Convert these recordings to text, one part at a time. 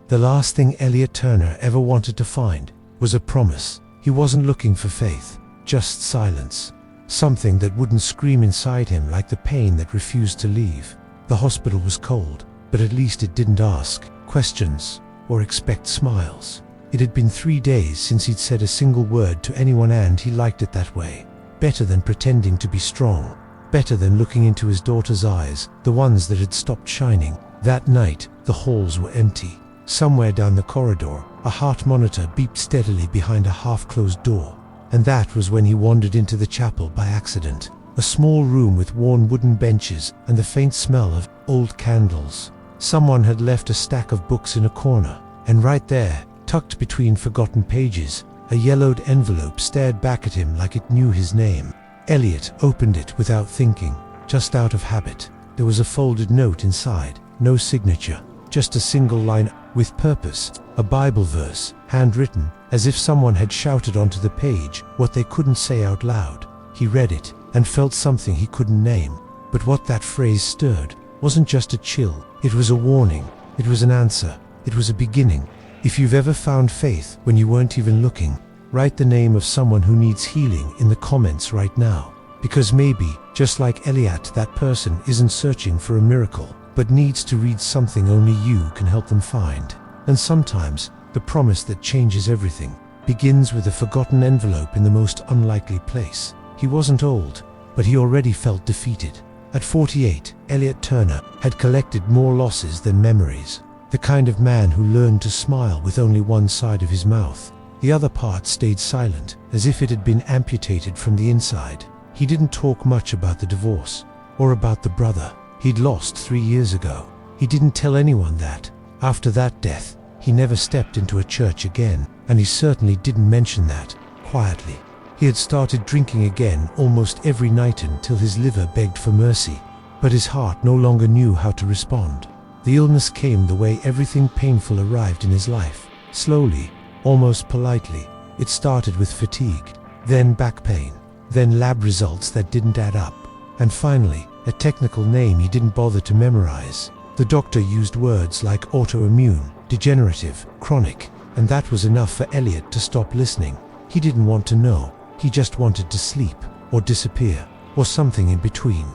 The last thing Elliot Turner ever wanted to find was a promise. He wasn't looking for faith, just silence. Something that wouldn't scream inside him like the pain that refused to leave. The hospital was cold, but at least it didn't ask questions or expect smiles. It had been 3 days since he'd said a single word to anyone, and he liked it that way. Better than pretending to be strong. Better than looking into his daughter's eyes, the ones that had stopped shining. That night, the halls were empty. Somewhere down the corridor, a heart monitor beeped steadily behind a half-closed door. And that was when he wandered into the chapel by accident. A small room with worn wooden benches and the faint smell of old candles. Someone had left a stack of books in a corner, and right there, tucked between forgotten pages, a yellowed envelope stared back at him like it knew his name. Elliot opened it without thinking, just out of habit. There was a folded note inside, no signature, just a single line with purpose, a Bible verse, handwritten, as if someone had shouted onto the page what they couldn't say out loud. He read it and felt something he couldn't name. But what that phrase stirred wasn't just a chill, it was a warning, it was an answer, it was a beginning. If you've ever found faith when you weren't even looking, write the name of someone who needs healing in the comments right now. Because maybe, just like Elliot, that person isn't searching for a miracle, but needs to read something only you can help them find. And sometimes, the promise that changes everything begins with a forgotten envelope in the most unlikely place. He wasn't old, but he already felt defeated. At 48, Elliot Turner had collected more losses than memories. The kind of man who learned to smile with only one side of his mouth. The other part stayed silent, as if it had been amputated from the inside. He didn't talk much about the divorce, or about the brother he'd lost 3 years ago. He didn't tell anyone that. After that death, he never stepped into a church again, and he certainly didn't mention that, quietly. He had started drinking again almost every night until his liver begged for mercy, but his heart no longer knew how to respond. The illness came the way everything painful arrived in his life, slowly, almost politely. It started with fatigue, then back pain, then lab results that didn't add up, and finally, a technical name he didn't bother to memorize. The doctor used words like autoimmune, degenerative, chronic, and that was enough for Elliot to stop listening. He didn't want to know, he just wanted to sleep, or disappear, or something in between.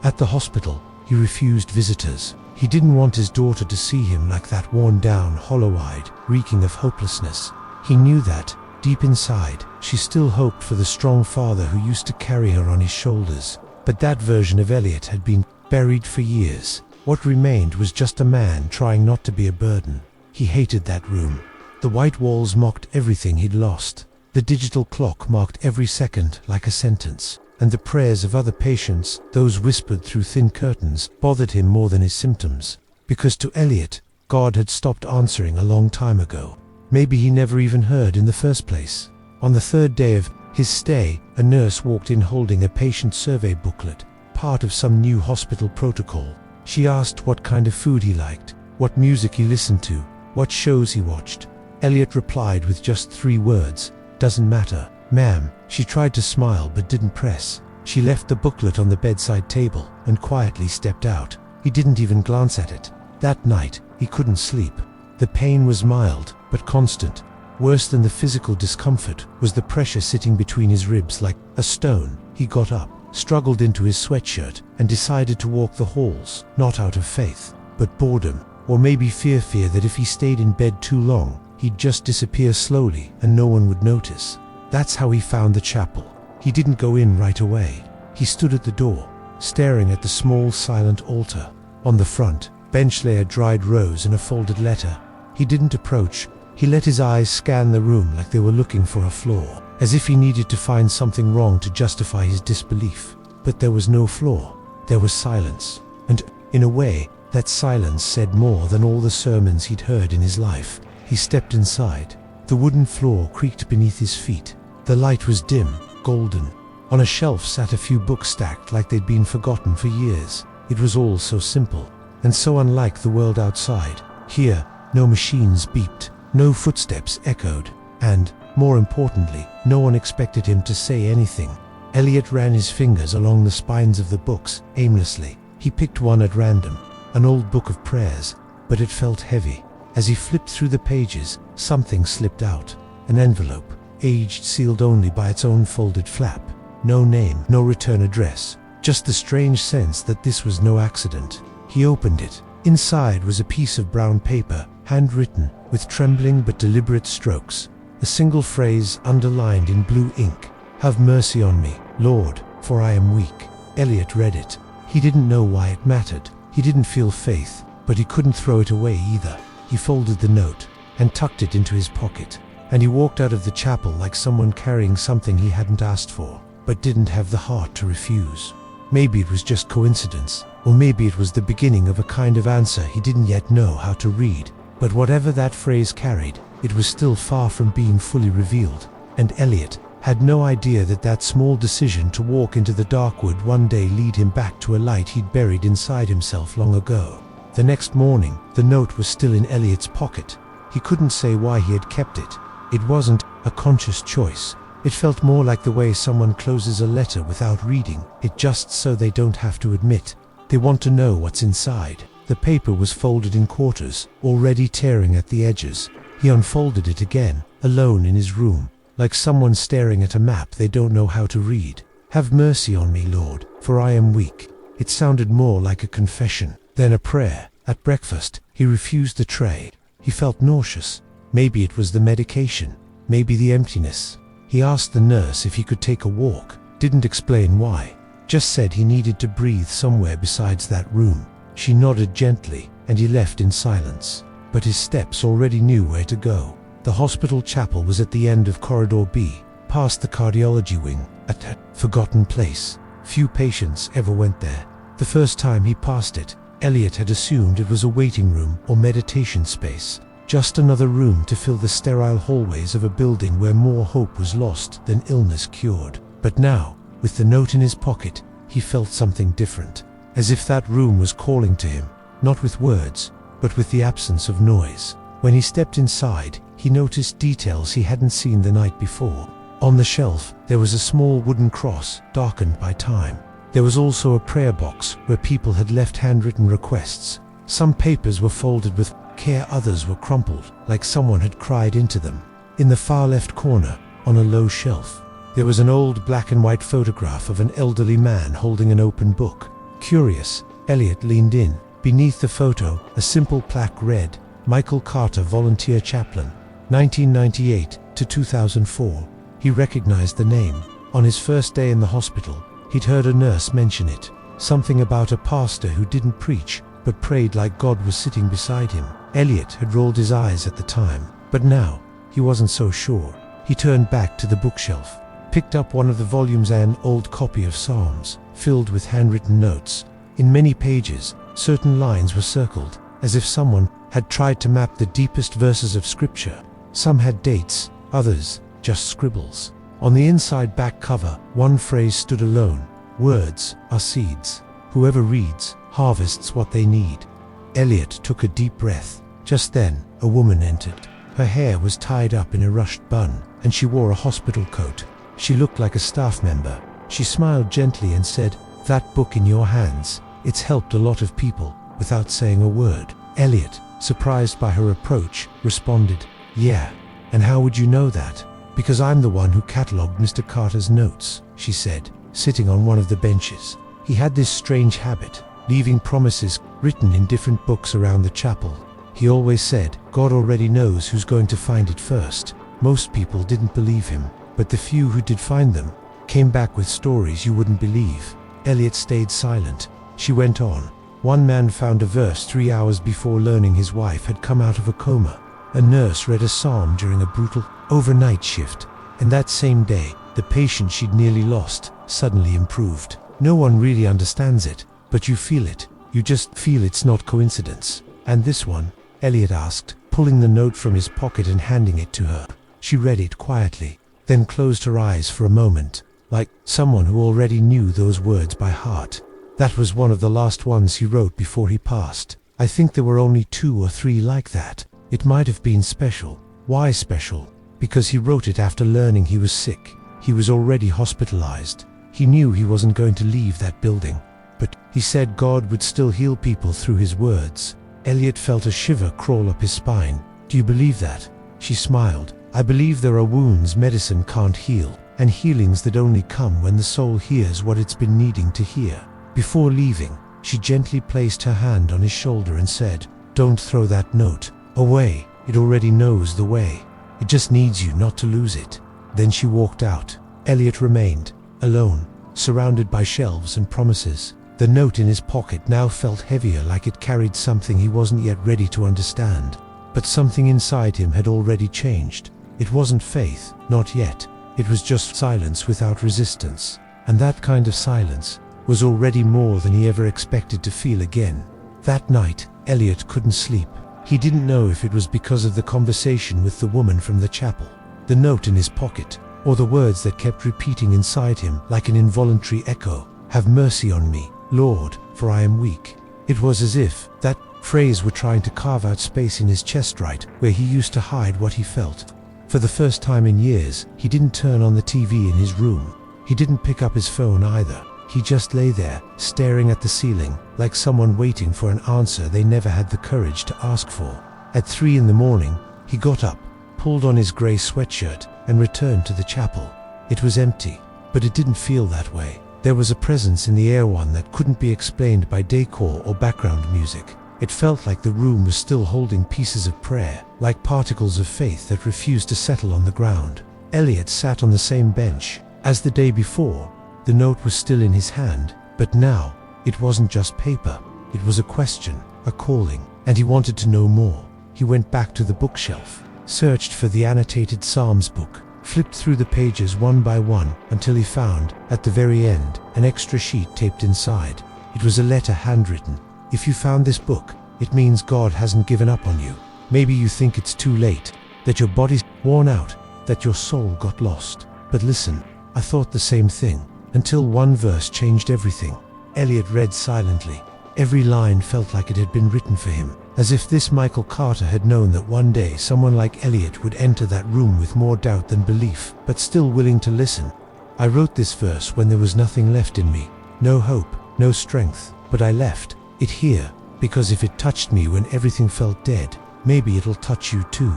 At the hospital, he refused visitors. He didn't want his daughter to see him like that, worn down, hollow-eyed, reeking of hopelessness. He knew that, deep inside, she still hoped for the strong father who used to carry her on his shoulders. But that version of Elliot had been buried for years. What remained was just a man trying not to be a burden. He hated that room. The white walls mocked everything he'd lost. The digital clock marked every second like a sentence. And the prayers of other patients, those whispered through thin curtains, bothered him more than his symptoms. Because to Elliot, God had stopped answering a long time ago. Maybe he never even heard in the first place. On the 3rd day of his stay, a nurse walked in holding a patient survey booklet, part of some new hospital protocol. She asked what kind of food he liked, what music he listened to, what shows he watched. Elliot replied with just 3 words, "Doesn't matter, ma'am." She tried to smile but didn't press. She left the booklet on the bedside table and quietly stepped out. He didn't even glance at it. That night, he couldn't sleep. The pain was mild, but constant. Worse than the physical discomfort was the pressure sitting between his ribs like a stone. He got up, struggled into his sweatshirt, and decided to walk the halls, not out of faith, but boredom, or maybe fear that if he stayed in bed too long, he'd just disappear slowly and no one would notice. That's how he found the chapel. He didn't go in right away. He stood at the door, staring at the small silent altar. On the front bench lay a dried rose and a folded letter. He didn't approach. He let his eyes scan the room like they were looking for a flaw, as if he needed to find something wrong to justify his disbelief. But there was no flaw. There was silence. And, in a way, that silence said more than all the sermons he'd heard in his life. He stepped inside. The wooden floor creaked beneath his feet. The light was dim, golden. On a shelf sat a few books stacked like they'd been forgotten for years. It was all so simple, and so unlike the world outside. Here, no machines beeped, no footsteps echoed, and, more importantly, no one expected him to say anything. Elliot ran his fingers along the spines of the books, aimlessly. He picked one at random, an old book of prayers, but it felt heavy. As he flipped through the pages, something slipped out. An envelope, aged, sealed only by its own folded flap. No name, no return address, just the strange sense that this was no accident. He opened it. Inside was a piece of brown paper, handwritten, with trembling but deliberate strokes. A single phrase underlined in blue ink. "Have mercy on me, Lord, for I am weak." Elliot read it. He didn't know why it mattered. He didn't feel faith, but he couldn't throw it away either. He folded the note and tucked it into his pocket, and he walked out of the chapel like someone carrying something he hadn't asked for, but didn't have the heart to refuse. Maybe it was just coincidence, or maybe it was the beginning of a kind of answer he didn't yet know how to read. But whatever that phrase carried, it was still far from being fully revealed, and Elliot had no idea that that small decision to walk into the dark would one day lead him back to a light he'd buried inside himself long ago. The next morning, the note was still in Elliot's pocket. He couldn't say why he had kept it. It wasn't a conscious choice. It felt more like the way someone closes a letter without reading it, just so they don't have to admit they want to know what's inside. The paper was folded in quarters, already tearing at the edges. He unfolded it again, alone in his room, like someone staring at a map they don't know how to read. "Have mercy on me, Lord, for I am weak." It sounded more like a confession than a prayer. At breakfast, he refused the tray. He felt nauseous. Maybe it was the medication, maybe the emptiness. He asked the nurse if he could take a walk, didn't explain why, just said he needed to breathe somewhere besides that room. She nodded gently, and he left in silence. But his steps already knew where to go. The hospital chapel was at the end of Corridor B, past the cardiology wing, at that forgotten place. Few patients ever went there. The first time he passed it, Elliot had assumed it was a waiting room or meditation space, just another room to fill the sterile hallways of a building where more hope was lost than illness cured. But now, with the note in his pocket, he felt something different, as if that room was calling to him, not with words, but with the absence of noise. When he stepped inside, he noticed details he hadn't seen the night before. On the shelf, there was a small wooden cross, darkened by time. There was also a prayer box where people had left handwritten requests. Some papers were folded with care, others were crumpled, like someone had cried into them. In the far left corner, on a low shelf, there was an old black and white photograph of an elderly man holding an open book. Curious, Elliot leaned in. Beneath the photo, a simple plaque read, "Michael Carter, Volunteer Chaplain, 1998 to 2004. He recognized the name. On his first day in the hospital, he'd heard a nurse mention it. Something about a pastor who didn't preach, but prayed like God was sitting beside him. Elliot had rolled his eyes at the time, but now, he wasn't so sure. He turned back to the bookshelf, picked up one of the volumes, an old copy of Psalms, filled with handwritten notes. In many pages, certain lines were circled, as if someone had tried to map the deepest verses of Scripture. Some had dates, others just scribbles. On the inside back cover, one phrase stood alone: "Words are seeds. Whoever reads, harvests what they need." Elliot took a deep breath. Just then, a woman entered. Her hair was tied up in a rushed bun, and she wore a hospital coat. She looked like a staff member. She smiled gently and said, "That book in your hands, it's helped a lot of people," without saying a word. Elliot, surprised by her approach, responded, "Yeah, and how would you know that?" "Because I'm the one who catalogued Mr. Carter's notes," she said, sitting on one of the benches. "He had this strange habit, leaving promises written in different books around the chapel. He always said, God already knows who's going to find it first." Most people didn't believe him, but the few who did find them came back with stories you wouldn't believe. Elliot stayed silent. She went on. One man found a verse 3 hours before learning his wife had come out of a coma. A nurse read a psalm during a brutal overnight shift, and that same day, the patient she'd nearly lost suddenly improved. No one really understands it, but you feel it. You just feel it's not coincidence. "And this one?" Elliot asked, pulling the note from his pocket and handing it to her. She read it quietly, then closed her eyes for a moment, like someone who already knew those words by heart. "That was one of the last ones he wrote before he passed. I think there were only 2 or 3 like that. It might have been special." "Why special?" "Because he wrote it after learning he was sick. He was already hospitalized. He knew he wasn't going to leave that building. But he said God would still heal people through his words. Elliot felt a shiver crawl up his spine. "Do you believe that?" She smiled. "I believe there are wounds medicine can't heal, and healings that only come when the soul hears what it's been needing to hear." Before leaving, she gently placed her hand on his shoulder and said, "Don't throw that note away. It already knows the way. It just needs you not to lose it." Then she walked out. Elliot remained, alone, surrounded by shelves and promises. The note in his pocket now felt heavier, like it carried something he wasn't yet ready to understand. But something inside him had already changed. It wasn't faith, not yet. It was just silence without resistance. And that kind of silence was already more than he ever expected to feel again. That night, Elliot couldn't sleep. He didn't know if it was because of the conversation with the woman from the chapel, the note in his pocket, or the words that kept repeating inside him like an involuntary echo. "Have mercy on me, Lord, for I am weak." It was as if that phrase were trying to carve out space in his chest, right where he used to hide what he felt. For the first time in years, he didn't turn on the TV in his room. He didn't pick up his phone either. He just lay there, staring at the ceiling, like someone waiting for an answer they never had the courage to ask for. At 3 in the morning, he got up, pulled on his grey sweatshirt, and returned to the chapel. It was empty, but it didn't feel that way. There was a presence in the air, one that couldn't be explained by decor or background music. It felt like the room was still holding pieces of prayer, like particles of faith that refused to settle on the ground. Elliot sat on the same bench as the day before. The note was still in his hand, but now it wasn't just paper. It was a question, a calling, and he wanted to know more. He went back to the bookshelf, searched for the annotated Psalms book, flipped through the pages one by one until he found, at the very end, an extra sheet taped inside. It was a letter handwritten. "If you found this book, it means God hasn't given up on you. Maybe you think it's too late, that your body's worn out, that your soul got lost. But listen, I thought the same thing, until one verse changed everything." Elliot read silently. Every line felt like it had been written for him, as if this Michael Carter had known that one day someone like Elliot would enter that room with more doubt than belief, but still willing to listen. "I wrote this verse when there was nothing left in me, no hope, no strength, but I left it here, because if it touched me when everything felt dead, maybe it'll touch you too."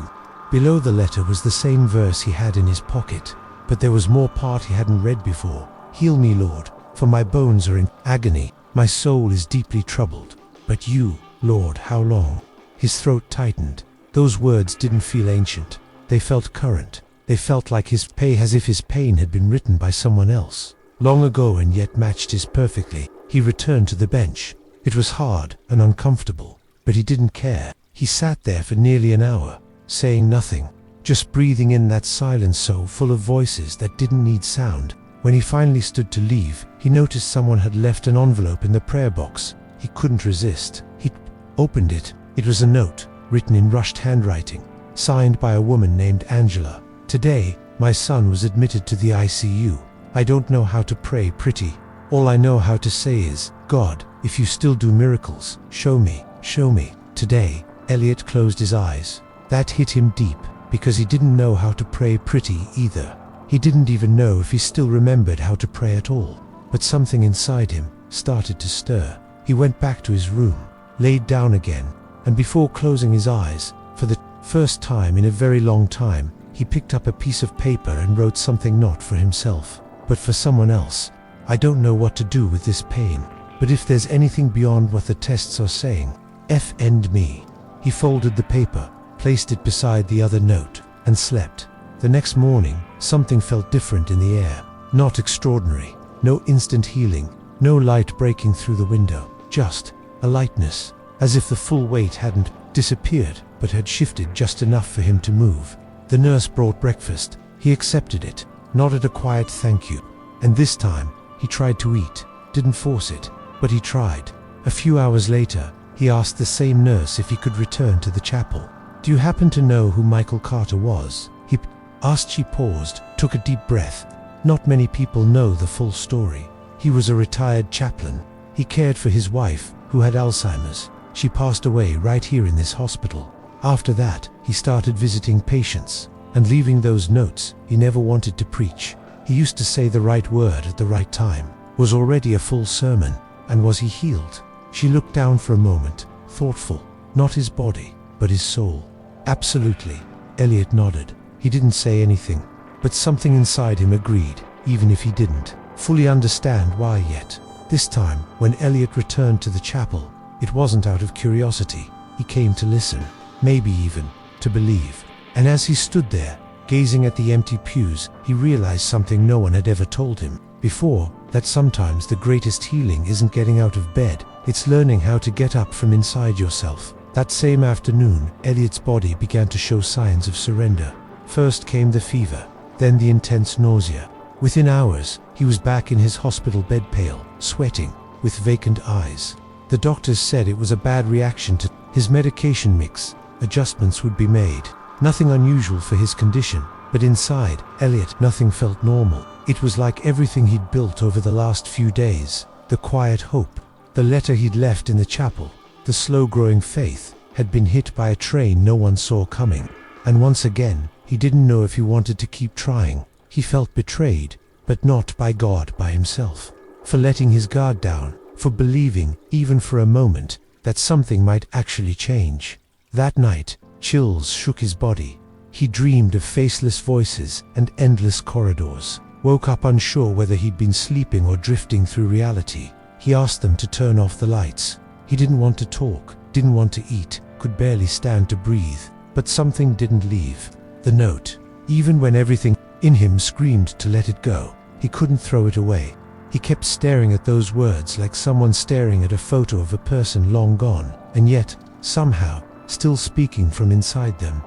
Below the letter was the same verse he had in his pocket, but there was more part he hadn't read before. "Heal me, Lord, for my bones are in agony. My soul is deeply troubled. But you, Lord, how long?" His throat tightened. Those words didn't feel ancient. They felt current. They felt like as if his pain had been written by someone else, long ago, and yet matched his perfectly. He returned to the bench. It was hard and uncomfortable, but he didn't care. He sat there for nearly an hour, saying nothing, just breathing in that silence so full of voices that didn't need sound. When he finally stood to leave, he noticed someone had left an envelope in the prayer box. He couldn't resist. He opened it. It was a note, written in rushed handwriting, signed by a woman named Angela. "Today, my son was admitted to the ICU. I don't know how to pray pretty. All I know how to say is, God, if you still do miracles, show me, show me." Today, Elliot closed his eyes. That hit him deep, because he didn't know how to pray pretty either. He didn't even know if he still remembered how to pray at all. But something inside him started to stir. He went back to his room, laid down again, and before closing his eyes, for the first time in a very long time, he picked up a piece of paper and wrote something not for himself, but for someone else. "I don't know what to do with this pain, but if there's anything beyond what the tests are saying, end me." He folded the paper, placed it beside the other note, and slept. The next morning, something felt different in the air. Not extraordinary, no instant healing, no light breaking through the window, just a lightness, as if the full weight hadn't disappeared, but had shifted just enough for him to move. The nurse brought breakfast. He accepted it, nodded a quiet thank you, and this time, he tried to eat. Didn't force it, but he tried. A few hours later, he asked the same nurse if he could return to the chapel. "Do you happen to know who Michael Carter was?" he asked. She paused, took a deep breath. "Not many people know the full story. He was a retired chaplain. He cared for his wife, who had Alzheimer's. She passed away right here in this hospital. After that, he started visiting patients and leaving those notes. He never wanted to preach. He used to say the right word at the right time. Was already a full sermon. And was he healed?" She looked down for a moment, thoughtful. Not his body, but his soul. Absolutely. Elliot nodded. He didn't say anything, but something inside him agreed, even if he didn't fully understand why yet. This time, when Elliot returned to the chapel, it wasn't out of curiosity. He came to listen, maybe even to believe. And as he stood there, gazing at the empty pews, he realized something no one had ever told him before, that sometimes the greatest healing isn't getting out of bed, it's learning how to get up from inside yourself. That same afternoon, Elliot's body began to show signs of surrender. First came the fever, then the intense nausea. Within hours, he was back in his hospital bed, pale, sweating, with vacant eyes. The doctors said it was a bad reaction to his medication mix. Adjustments would be made. Nothing unusual for his condition, but inside Elliot, nothing felt normal. It was like everything he'd built over the last few days. The quiet hope, the letter he'd left in the chapel, the slow-growing faith, had been hit by a train no one saw coming. And once again, he didn't know if he wanted to keep trying. He felt betrayed, but not by God, by himself, for letting his guard down, for believing, even for a moment, that something might actually change. That night, chills shook his body. He dreamed of faceless voices and endless corridors. Woke up unsure whether he'd been sleeping or drifting through reality. He asked them to turn off the lights. He didn't want to talk, didn't want to eat, could barely stand to breathe. But something didn't leave. The note. Even when everything in him screamed to let it go, he couldn't throw it away. He kept staring at those words like someone staring at a photo of a person long gone, and yet, somehow, still speaking from inside them.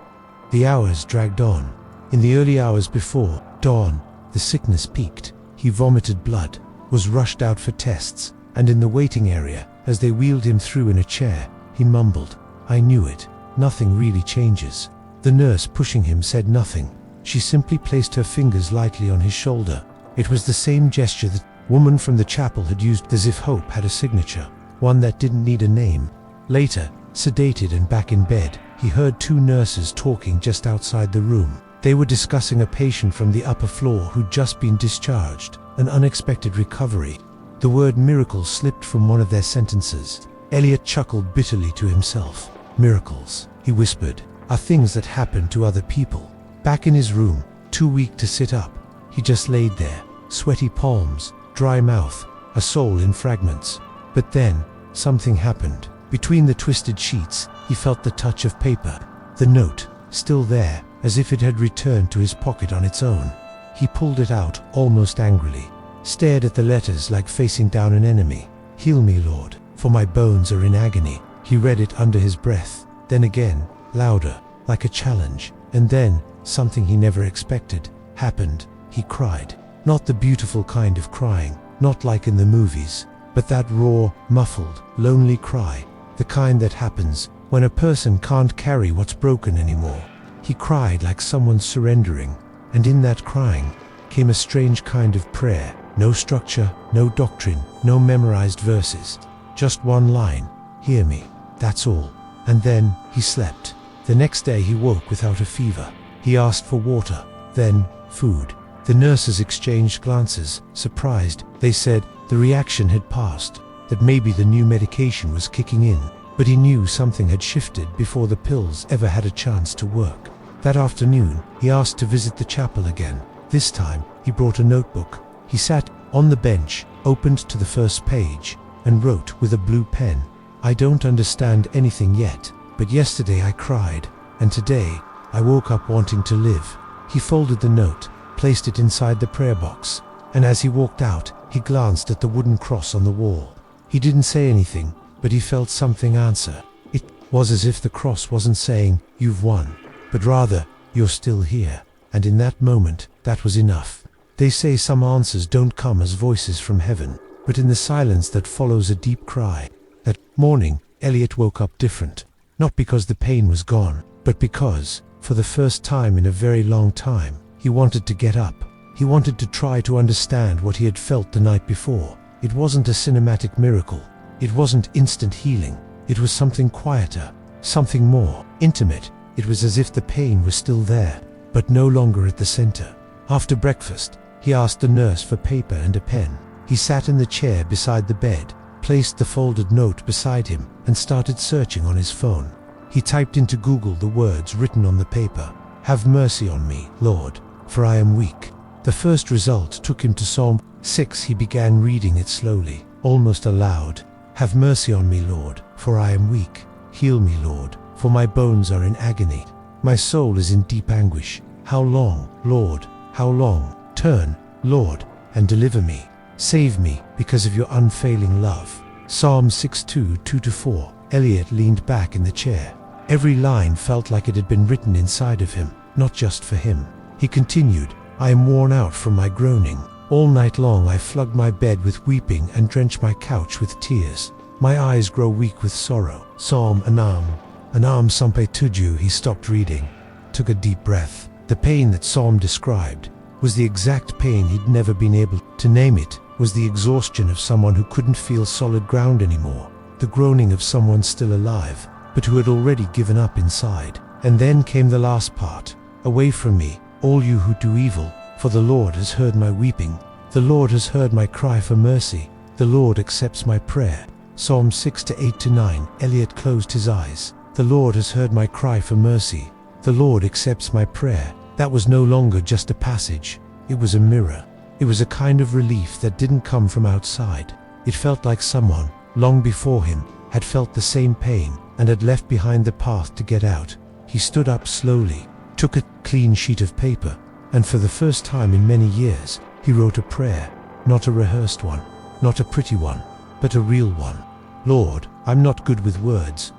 The hours dragged on. In the early hours before dawn, the sickness peaked. He vomited blood, was rushed out for tests, and in the waiting area, as they wheeled him through in a chair, he mumbled, "I knew it. Nothing really changes." The nurse pushing him said nothing. She simply placed her fingers lightly on his shoulder. It was the same gesture that woman from the chapel had used, as if hope had a signature, one that didn't need a name. Later, sedated and back in bed, he heard two nurses talking just outside the room. They were discussing a patient from the upper floor who'd just been discharged, an unexpected recovery. The word miracle slipped from one of their sentences. Elliot chuckled bitterly to himself. Miracles, he whispered, are things that happen to other people. Back in his room, too weak to sit up, he just laid there, sweaty palms, dry mouth, a soul in fragments. But then, something happened. Between the twisted sheets, he felt the touch of paper. The note, still there, as if it had returned to his pocket on its own. He pulled it out, almost angrily, stared at the letters like facing down an enemy. "Heal me, Lord, for my bones are in agony." He read it under his breath, then again, louder, like a challenge. And then, something he never expected happened. He cried. Not the beautiful kind of crying, not like in the movies, but that raw, muffled, lonely cry, the kind that happens when a person can't carry what's broken anymore. He cried like someone surrendering, and in that crying came a strange kind of prayer. No structure, no doctrine, no memorized verses. Just one line, "Hear me," that's all. And then he slept. The next day he woke without a fever. He asked for water, then food. The nurses exchanged glances, surprised. They said the reaction had passed, that maybe the new medication was kicking in. But he knew something had shifted before the pills ever had a chance to work. That afternoon, he asked to visit the chapel again. This time, he brought a notebook. He sat on the bench, opened to the first page, and wrote with a blue pen, "I don't understand anything yet, but yesterday I cried, and today I woke up wanting to live." He folded the note, placed it inside the prayer box, and as he walked out, he glanced at the wooden cross on the wall. He didn't say anything, but he felt something answer. It was as if the cross wasn't saying, "You've won," but rather, "You're still here." And in that moment, that was enough. They say some answers don't come as voices from heaven, but in the silence that follows a deep cry. That morning, Elliot woke up different. Not because the pain was gone, but because, for the first time in a very long time, he wanted to get up. He wanted to try to understand what he had felt the night before. It wasn't a cinematic miracle. It wasn't instant healing. It was something quieter, something more intimate. It was as if the pain was still there, but no longer at the center. After breakfast, he asked the nurse for paper and a pen. He sat in the chair beside the bed, placed the folded note beside him, and started searching on his phone. He typed into Google the words written on the paper. "Have mercy on me, Lord, for I am weak." The first result took him to Psalm 6. He began reading it slowly, almost aloud. "Have mercy on me, Lord, for I am weak. Heal me, Lord, for my bones are in agony. My soul is in deep anguish. How long, Lord, how long? Turn, Lord, and deliver me. Save me because of your unfailing love." Psalm 6:2, 2-4. Elliot leaned back in the chair. Every line felt like it had been written inside of him, not just for him. He continued, "I am worn out from my groaning. All night long I flood my bed with weeping and drench my couch with tears. My eyes grow weak with sorrow." Psalm Anam Sampai Tuju. He stopped reading, took a deep breath. The pain that Psalm described was the exact pain he'd never been able to name. It was the exhaustion of someone who couldn't feel solid ground anymore, the groaning of someone still alive, but who had already given up inside. And then came the last part. "Away from me, all you who do evil, for the Lord has heard my weeping. The Lord has heard my cry for mercy. The Lord accepts my prayer." Psalm 6:8-9. Elliot closed his eyes. "The Lord has heard my cry for mercy. The Lord accepts my prayer." That was no longer just a passage. It was a mirror. It was a kind of relief that didn't come from outside. It felt like someone, long before him, had felt the same pain and had left behind the path to get out. He stood up slowly, took a clean sheet of paper, and for the first time in many years, he wrote a prayer. Not a rehearsed one, not a pretty one, but a real one. "Lord, I'm not good with words,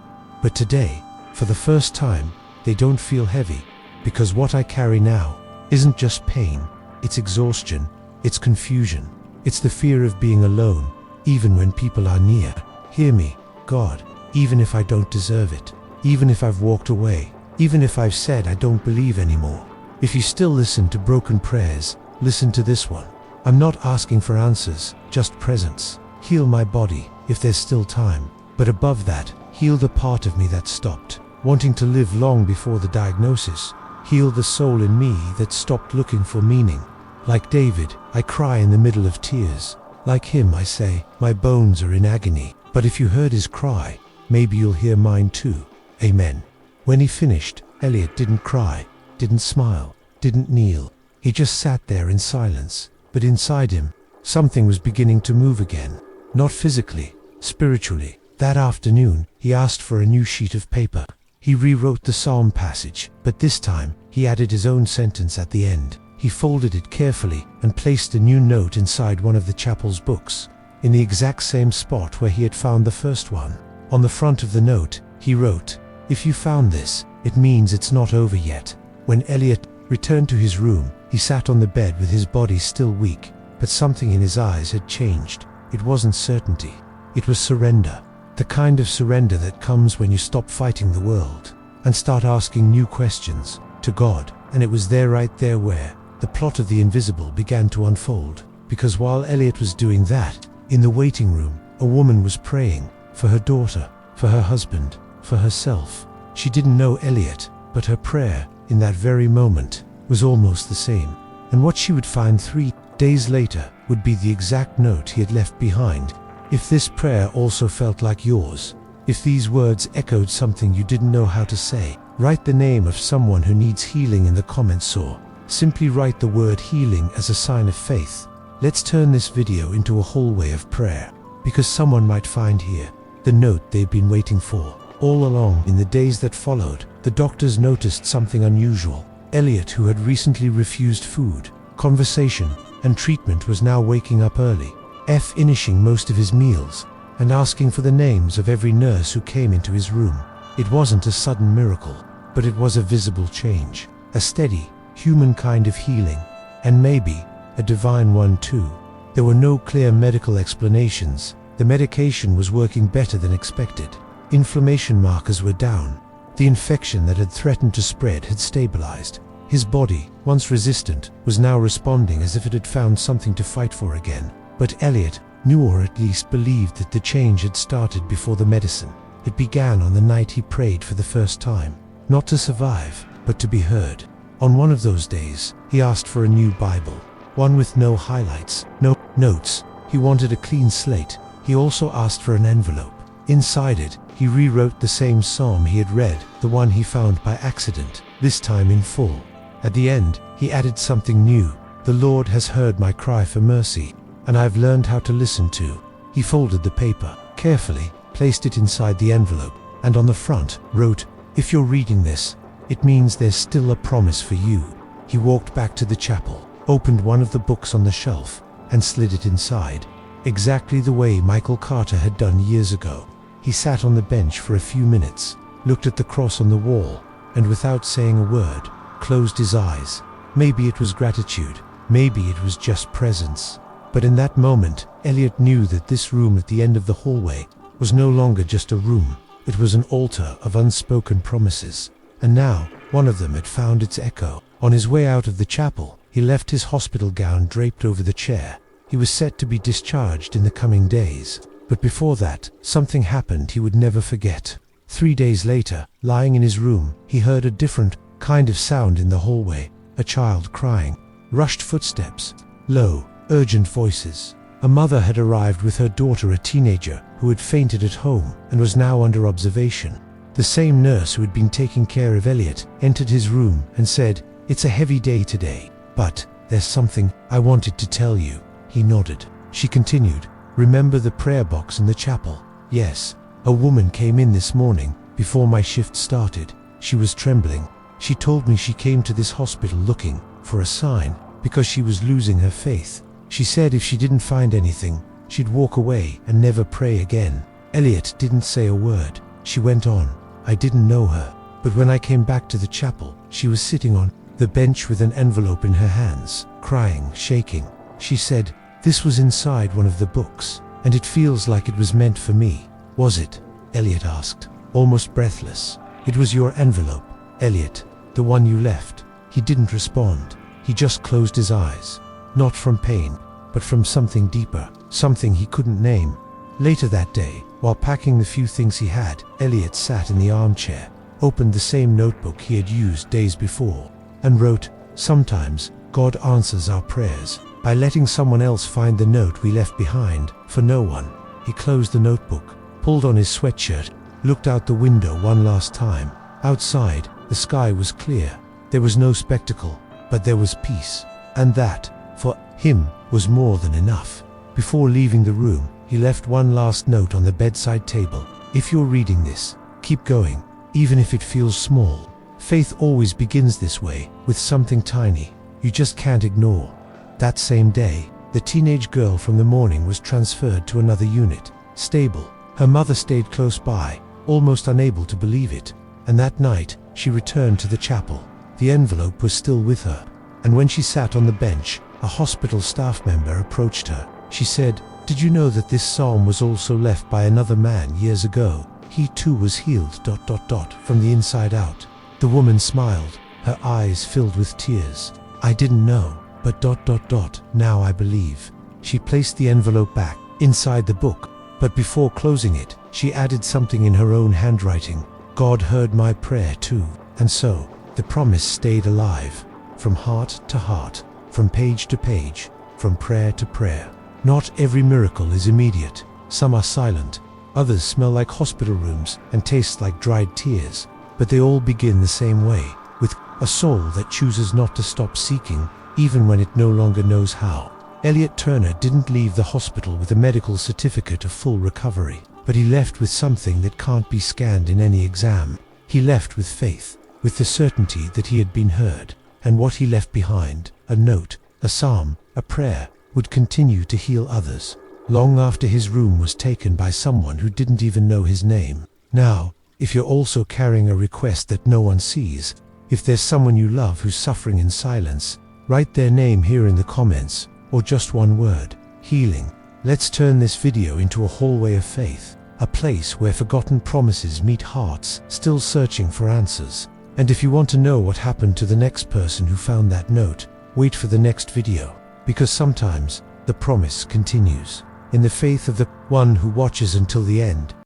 but today, for the first time, they don't feel heavy, because what I carry now isn't just pain, it's exhaustion, it's confusion, it's the fear of being alone, even when people are near. Hear me, God, even if I don't deserve it, even if I've walked away, even if I've said I don't believe anymore." If you still listen to broken prayers, listen to this one. I'm not asking for answers, just presence. Heal my body, if there's still time, but above that, heal the part of me that stopped wanting to live long before the diagnosis. Heal the soul in me that stopped looking for meaning. Like David, I cry in the middle of tears. Like him, I say, my bones are in agony. But if you heard his cry, maybe you'll hear mine too. Amen. When he finished, Elliot didn't cry, didn't smile, didn't kneel. He just sat there in silence. But inside him, something was beginning to move again. Not physically, spiritually. That afternoon, he asked for a new sheet of paper. He rewrote the psalm passage, but this time, he added his own sentence at the end. He folded it carefully and placed a new note inside one of the chapel's books, in the exact same spot where he had found the first one. On the front of the note, he wrote, "If you found this, it means it's not over yet." When Elliot returned to his room, he sat on the bed with his body still weak, but something in his eyes had changed. It wasn't certainty. It was surrender. The kind of surrender that comes when you stop fighting the world and start asking new questions to God. And it was right there where the plot of the invisible began to unfold. Because while Elliot was doing that, in the waiting room, a woman was praying for her daughter, for her husband, for herself. She didn't know Elliot, but her prayer, in that very moment, was almost the same. And what she would find 3 days later would be the exact note he had left behind. If this prayer also felt like yours, if these words echoed something you didn't know how to say, write the name of someone who needs healing in the comments, or simply write the word healing as a sign of faith. Let's turn this video into a hallway of prayer, because someone might find here the note they've been waiting for. All along, in the days that followed, the doctors noticed something unusual. Elliot, who had recently refused food, conversation, and treatment, was now waking up early, finishing most of his meals, and asking for the names of every nurse who came into his room. It wasn't a sudden miracle, but it was a visible change, a steady, human kind of healing, and maybe a divine one too. There were no clear medical explanations. The medication was working better than expected. Inflammation markers were down. The infection that had threatened to spread had stabilized. His body, once resistant, was now responding as if it had found something to fight for again. But Elliot knew, or at least believed, that the change had started before the medicine. It began on the night he prayed for the first time, not to survive, but to be heard. On one of those days, he asked for a new Bible, one with no highlights, no notes. He wanted a clean slate. He also asked for an envelope. Inside it, he rewrote the same psalm he had read, the one he found by accident, this time in full. At the end, he added something new. "The Lord has heard my cry for mercy, and I have learned how to listen to." He folded the paper carefully, placed it inside the envelope, and on the front wrote, "If you're reading this, it means there's still a promise for you." He walked back to the chapel, opened one of the books on the shelf, and slid it inside, exactly the way Michael Carter had done years ago. He sat on the bench for a few minutes, looked at the cross on the wall, and without saying a word, closed his eyes. Maybe it was gratitude, maybe it was just presence. But in that moment, Elliot knew that this room at the end of the hallway was no longer just a room. It was an altar of unspoken promises. And now, one of them had found its echo. On his way out of the chapel, he left his hospital gown draped over the chair. He was set to be discharged in the coming days. But before that, something happened he would never forget. 3 days later, lying in his room, he heard a different kind of sound in the hallway. A child crying. Rushed footsteps. Low, urgent voices. A mother had arrived with her daughter, a teenager, who had fainted at home and was now under observation. The same nurse who had been taking care of Elliot entered his room and said, "It's a heavy day today, but there's something I wanted to tell you." He nodded. She continued, "Remember the prayer box in the chapel?" "Yes. A woman came in this morning before my shift started. She was trembling. She told me she came to this hospital looking for a sign because she was losing her faith. She said if she didn't find anything, she'd walk away and never pray again." Elliot didn't say a word. She went on, "I didn't know her, but when I came back to the chapel, she was sitting on the bench with an envelope in her hands, crying, shaking. She said, 'This was inside one of the books, and it feels like it was meant for me.'" "Was it?" Elliot asked, almost breathless. "It was your envelope, Elliot, the one you left." He didn't respond. He just closed his eyes. Not from pain, but from something deeper, something he couldn't name. Later that day, while packing the few things he had, Elliot sat in the armchair, opened the same notebook he had used days before, and wrote, "Sometimes God answers our prayers by letting someone else find the note we left behind for no one." He closed the notebook, pulled on his sweatshirt, looked out the window one last time. Outside, the sky was clear. There was no spectacle, but there was peace. And that, for him, was more than enough. Before leaving the room, he left one last note on the bedside table. "If you're reading this, keep going, even if it feels small. Faith always begins this way, with something tiny you just can't ignore." That same day, the teenage girl from the morning was transferred to another unit, stable. Her mother stayed close by, almost unable to believe it. And that night, she returned to the chapel. The envelope was still with her. And when she sat on the bench, a hospital staff member approached her. She said, "Did you know that this psalm was also left by another man years ago? He too was healed ... from the inside out." The woman smiled, her eyes filled with tears. "I didn't know, but ... now I believe." She placed the envelope back inside the book, but before closing it, she added something in her own handwriting. "God heard my prayer too." And so, the promise stayed alive, from heart to heart, from page to page, from prayer to prayer. Not every miracle is immediate. Some are silent, others smell like hospital rooms and taste like dried tears, but they all begin the same way, with a soul that chooses not to stop seeking, even when it no longer knows how. Elliot Turner didn't leave the hospital with a medical certificate of full recovery, but he left with something that can't be scanned in any exam. He left with faith, with the certainty that he had been heard, and what he left behind, a note, a psalm, a prayer, would continue to heal others, long after his room was taken by someone who didn't even know his name. Now, if you're also carrying a request that no one sees, if there's someone you love who's suffering in silence, write their name here in the comments, or just one word, healing. Let's turn this video into a hallway of faith, a place where forgotten promises meet hearts still searching for answers. And if you want to know what happened to the next person who found that note, wait for the next video, because sometimes the promise continues. In the faith of the one who watches until the end.